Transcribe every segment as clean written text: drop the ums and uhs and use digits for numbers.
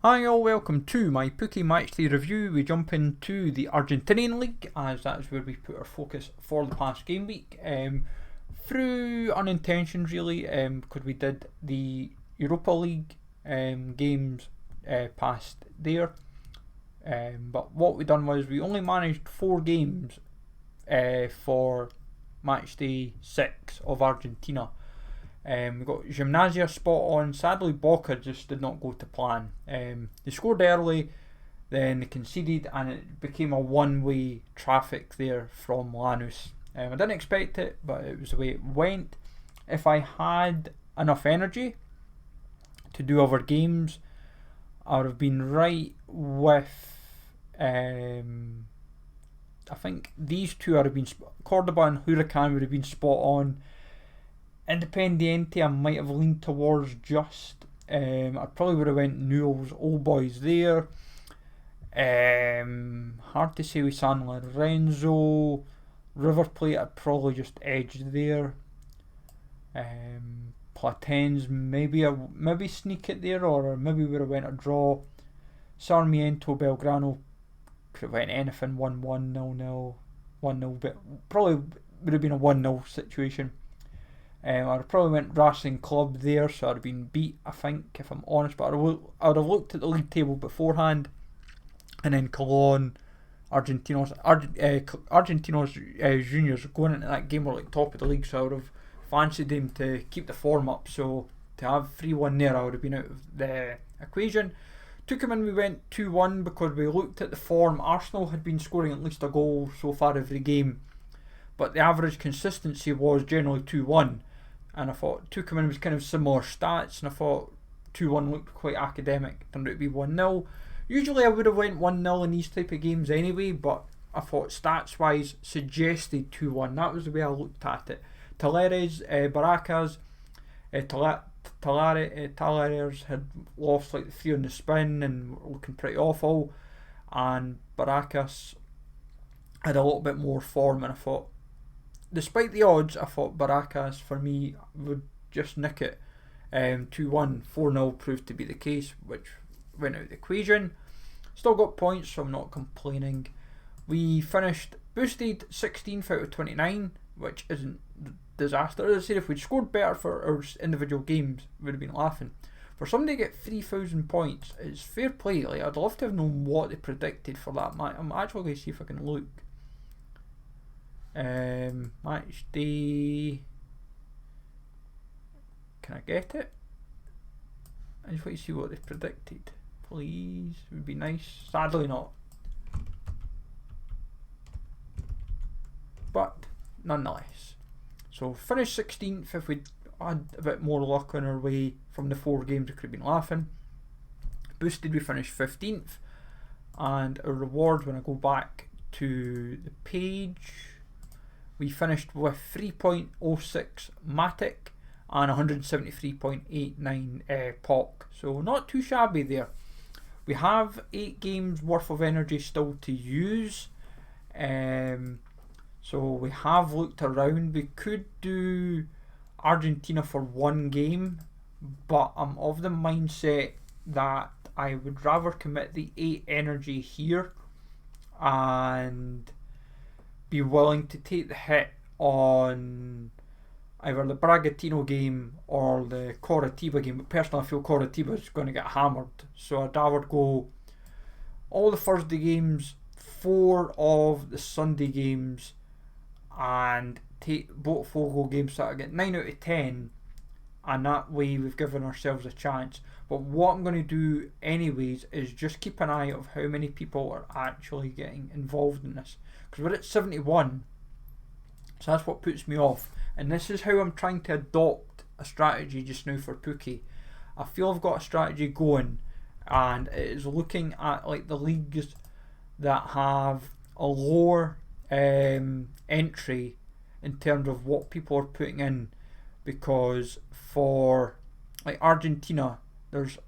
Hi all, welcome to my Pooky Matchday review. We jump into the Argentinian League as that's where we put our focus for the past game week. Through unintentions really, because we did the Europa League games past there. But what we done was we only managed 4 games for Matchday 6 of Argentina. We got Gimnasia spot on. Sadly, Boca just did not go to plan. They scored early, then they conceded, and it became a one-way traffic there from Lanús. I didn't expect it, but it was the way it went. If I had enough energy to do other games, I would have been right with. I think these two would have been Cordoba and Huracan would have been spot on. Independiente I might have leaned towards just. I probably would have went Newell's Old Boys there. Hard to say with San Lorenzo. River Plate I'd probably just edged there. Platense maybe sneak it there, or maybe would have went a draw. Sarmiento Belgrano could have went anything 1-1, 0-0, 1-0, but probably would have been a 1-0 situation. I'd have probably went Racing Club there, so I'd have been beat, I think, if I'm honest. But I would have looked at the league table beforehand, and then Colón, Argentinos Juniors going into that game were like top of the league, so I would have fancied them to keep the form up. So to have 3-1 there, I would have been out of the equation. Tucumán we went 2-1 because we looked at the form. Arsenal had been scoring at least a goal so far every game, but the average consistency was generally 2-1. And I thought Tucumán was kind of similar stats, and I thought 2-1 looked quite academic. Turned out to be 1-0. Usually I would have went 1-0 in these type of games anyway, but I thought stats wise suggested 2-1. That was the way I looked at it. Talleres, Barracas, Talleres had lost like the 3 on the spin and were looking pretty awful, and Barracas had a little bit more form, and I thought, despite the odds, I thought Barracas for me would just nick it. 2-1, 4-0 proved to be the case, which went out of the equation. Still got points, so I'm not complaining. We finished boosted 16th out of 29, which isn't a disaster. As I said, if we'd scored better for our individual games, we would have been laughing. For somebody to get 3,000 points, it's fair play. Like, I'd love to have known what they predicted for that match. I'm actually going to see if I can look. Match day. Can I get it? I just want to see what they predicted. Please, it would be nice. Sadly not. But nonetheless. So finished 16th. If we'd had a bit more luck on our way from the 4 games, we could have been laughing. Boosted, we finished 15th. And our reward, when I go back to the page, we finished with 3.06 Matic and 173.89 POC. So not too shabby there. We have 8 games worth of energy still to use. So we have looked around. We could do Argentina for 1 game, but I'm of the mindset that I would rather commit the 8 energy here and be willing to take the hit on either the Bragantino game or the Coritiba game. But personally, I feel Coritiba is going to get hammered, so I'd rather go all the Thursday games, 4 of the Sunday games, and take Botafogo games so I get 9 out of 10, and that way we've given ourselves a chance. But what I'm going to do anyways is just keep an eye of how many people are actually getting involved in this, because we're at 71, so that's what puts me off. And this is how I'm trying to adopt a strategy just now for Pooky. I feel I've got a strategy going, and it is looking at like the leagues that have a lower entry in terms of what people are putting in, because for like Argentina, there's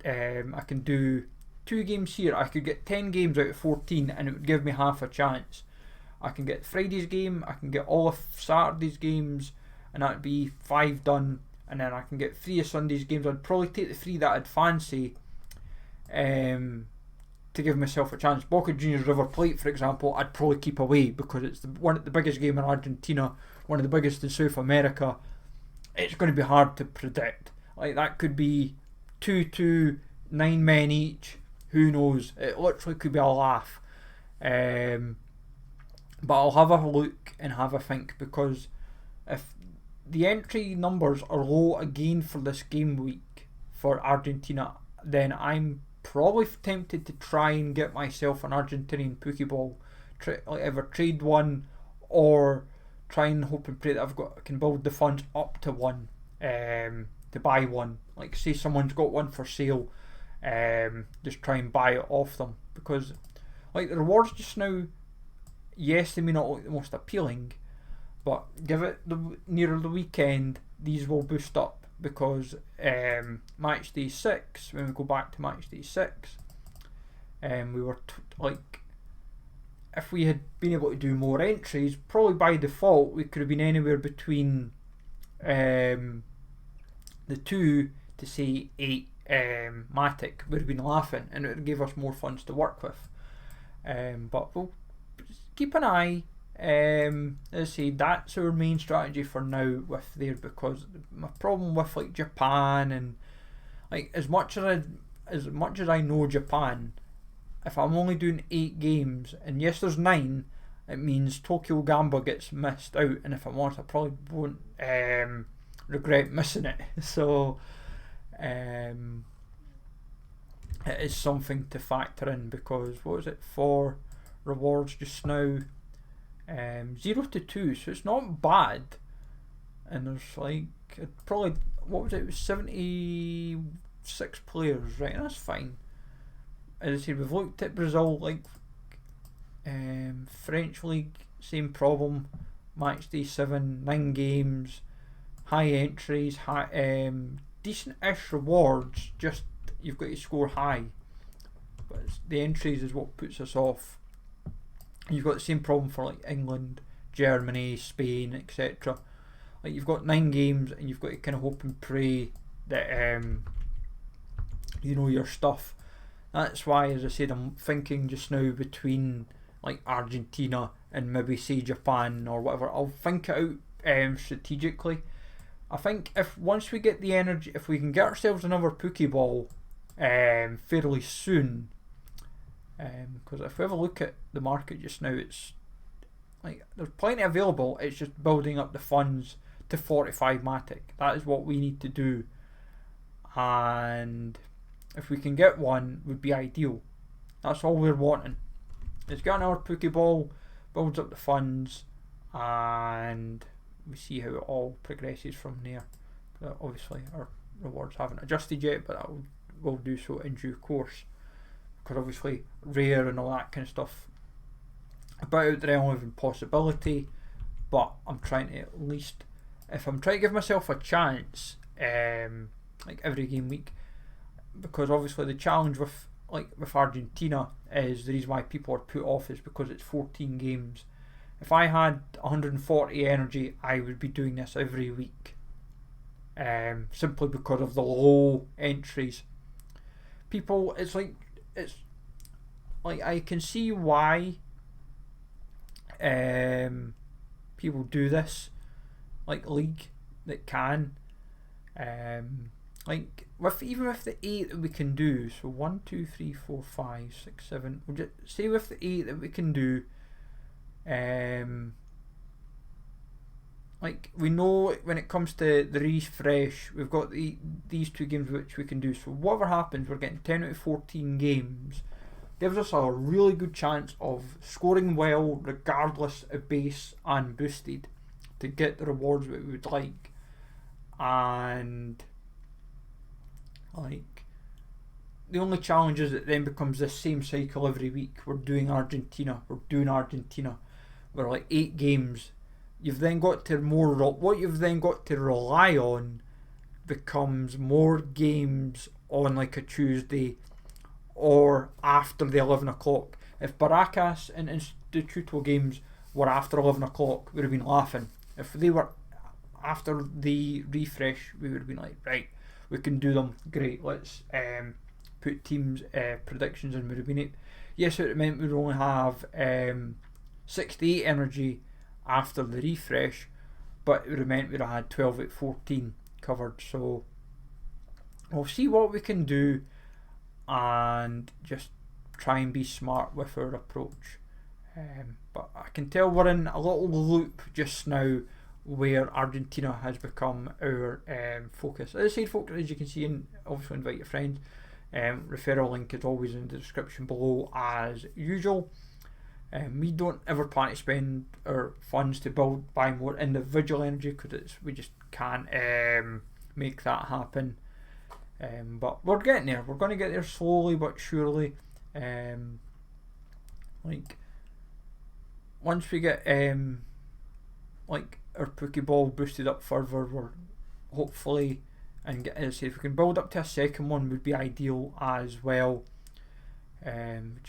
I can do 2 games here. I could get 10 games out of 14 and it would give me half a chance. I can get Friday's game, I can get all of Saturday's games, and that'd be 5 done, and then I can get 3 of Sunday's games. I'd probably take the 3 that I'd fancy, to give myself a chance. Boca Juniors River Plate, for example, I'd probably keep away because it's the biggest game in Argentina, one of the biggest in South America. It's going to be hard to predict. Like, that could be 2-2, 9 men each. Who knows? It literally could be a laugh. But I'll have a look and have a think, because if the entry numbers are low again for this game week for Argentina, then I'm probably tempted to try and get myself an Argentinian Pooky Ball. Either trade one or try and hope and pray that I can build the funds up to one, to buy one. Like, say someone's got one for sale, just try and buy it off them, because like the rewards just now, yes, they may not look the most appealing, but give it nearer the weekend, these will boost up, because Matchday 6, when we go back to Matchday 6, we were if we had been able to do more entries, probably by default we could have been anywhere between the 2 to say 8 Matic. Would have been laughing, and it would give us more funds to work with. But we'll keep an eye. As I say, that's our main strategy for now with there, because my problem with like Japan, and like as much as I know Japan, if I'm only doing 8 games, and yes there's 9, it means Tokyo Gamba gets missed out, and if I'm honest, I probably won't regret missing it. So it is something to factor in, because what was it for rewards just now? 0 to 2, so it's not bad. And there's like probably, what was it? It was 76 players, right? That's fine. As I said, we've looked at Brazil, like French League, same problem. Matchday 7, 9 games, high entries, decent-ish rewards. Just you've got to score high, but the entries is what puts us off. You've got the same problem for like England, Germany, Spain, etc. Like, you've got 9 games, and you've got to kind of hope and pray that you know your stuff. That's why, as I said, I'm thinking just now between like Argentina and maybe say Japan or whatever. I'll think it out strategically. I think once we get the energy, if we can get ourselves another Pooky Ball fairly soon, because if we have a look at the market just now, it's like there's plenty available. It's just building up the funds to 45 Matic. That is what we need to do, and if we can get one, would be ideal. That's all we're wanting. It's got another Pooky Ball, builds up the funds, and we see how it all progresses from there. But obviously our rewards haven't adjusted yet, but that will do so in due course, because obviously rare and all that kind of stuff about the realm of impossibility. But I'm trying to, at least if I'm trying to give myself a chance, like every game week, because obviously the challenge with Argentina is, the reason why people are put off is because it's 14 games. If I had 140 energy, I would be doing this every week, simply because of the low entries. People, it's like I can see why people do this, like League that can, like even with the 8 that we can do, so 1, 2, 3, 4, 5, 6, 7, we'll just say with the 8 that we can do, like we know when it comes to the refresh, we've got these 2 games which we can do. So whatever happens, we're getting 10 out of 14 games. Gives us a really good chance of scoring well, regardless of base and boosted, to get the rewards that we would like. And like, the only challenge is it then becomes this same cycle every week. We're doing Argentina. We're like 8 games. You've then got to what you've then got to rely on becomes more games on like a Tuesday or after the 11 o'clock. If Baracas and Instituto games were after 11 o'clock, we would have been laughing. If they were after the refresh, we would have been like, right, we can do them, great, let's put teams' predictions in, would have been it. Yes, it meant we'd only have 68 energy after the refresh, but it would have meant we'd have had 12 out of 14 covered. So we'll see what we can do and just try and be smart with our approach. But I can tell we're in a little loop just now where Argentina has become our focus. As I said, folks, as you can see, and obviously invite your friends. Referral link is always in the description below as usual. We don't ever plan to spend our funds to buy more individual energy because we just can't make that happen. But we're getting there. We're going to get there slowly but surely. Like once we get like our Pooky Ball boosted up further, we're hopefully, and get, as I say, if we can build up to a second one, would be ideal as well. It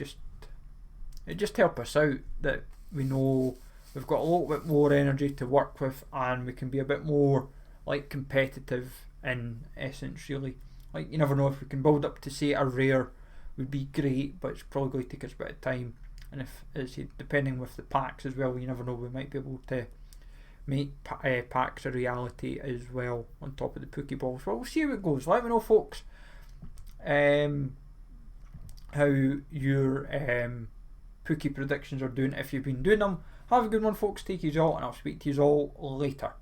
just help us out that we know we've got a little bit more energy to work with, and we can be a bit more like competitive in essence. Really, like you never know, if we can build up to say a rare, would be great, but it's probably going to take us a bit of time. And if, as depending with the packs as well, you never know, we might be able to make packs a reality as well on top of the Pooky Ball. So we'll see how it goes. Let me know, folks, how your Pooky predictions are doing, if you've been doing them. Have a good one, folks. Take you all, and I'll speak to you all later.